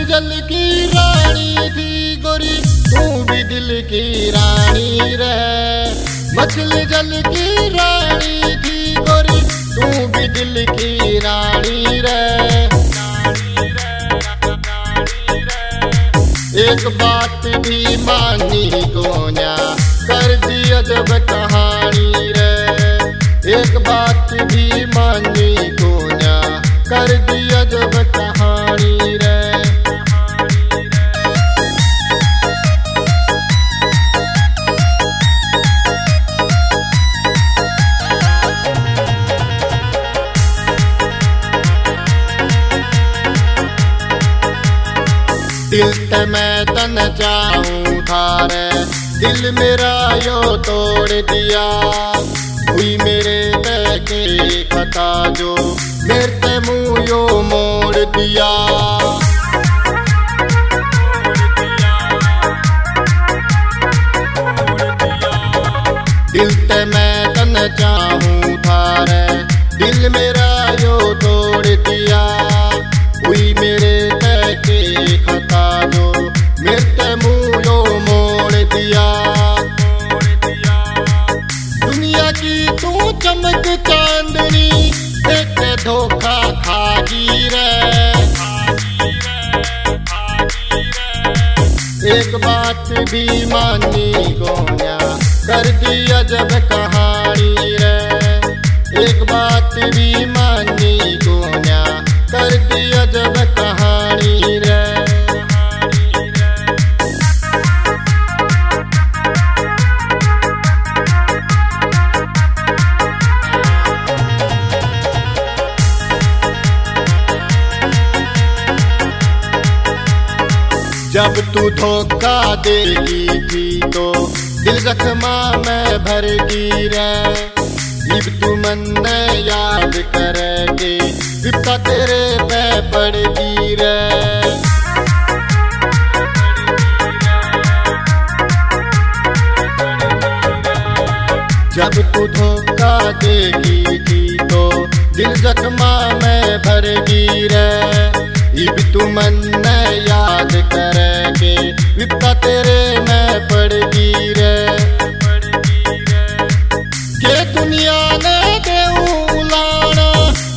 जल की रानी थी गोरी तू भी दिल की रानी रे। मछली जल की रानी थी गोरी तू भी दिल की रानी रे। एक बात भी मानी गोन्या कर दी अजब कहानी रे। एक बात भी मानी गोन्या कर दी अजब कहानी रे। दिल ते मैं तन जाऊं थारे दिल मेरा यो तोड़ दिया। हुई मेरे ते के खता जो मेरे ते मुँह यो मोड़ दिया। दिल ते मैं तन चाहूं थारे दिल मेरा यो तोड़ दिया। हुई मेरे ते के खता जो मेरे ते मुँह यो मोड़ दिया। दुनिया की तू चमक चांदनी एक धोखा खागी रे। एक बात भी मानी गोन्या कर दी अजब कहानी रे। एक बात भी मानी गोन्या कर दी अजब कहानी रे। जब तू धोखा देगी थी तो दिल जख्मा में भरगी रे। जब तू मन में याद करेगी विपता तेरे पे पड़गी रे। जब तू धोखा देगी थी तो दिल जख्मा में भरगी रे। जब तू मन में याद करेगे विपता तेरे में पड़गी रे। के दुनिया ने दे उलाना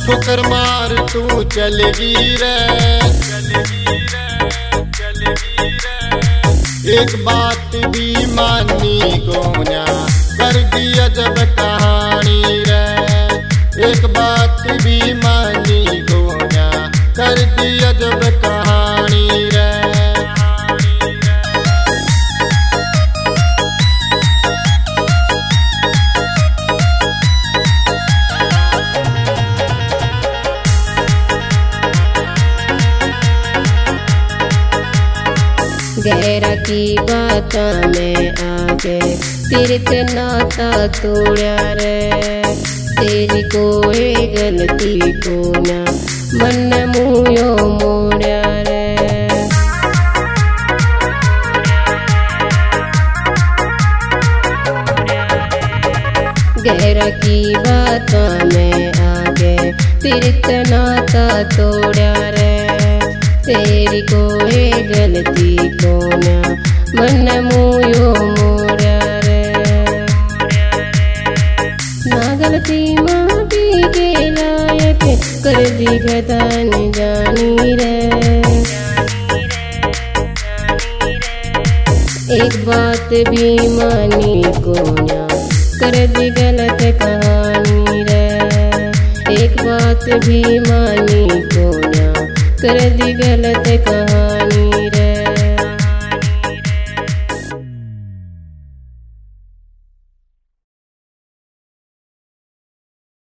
ठोकर मार तू चलेगी रे। एक बात भी मानी गोन्या कर दी अजब कहानी रे। एक बात भी मानी गोन्या कर दी अजब कहानी रे। गहरा की बात में आगे तीर्थ नाता तोड़ा रे। तेरी कोई गलती को ना मन मुँह मोड़ा रे। गहरा की बात में आगे तीर्थ नाता तोड़ा रे। तेरी कोई गलती को ना मन मुँह मोड़ा रे। ना गलती माफी के लायक कर दी गदान जानी रे। एक बात भी मानी गोन्या कर दी गलत कहानी रे। एक बात भी मानी गोन्या कर दी गलत कहानी।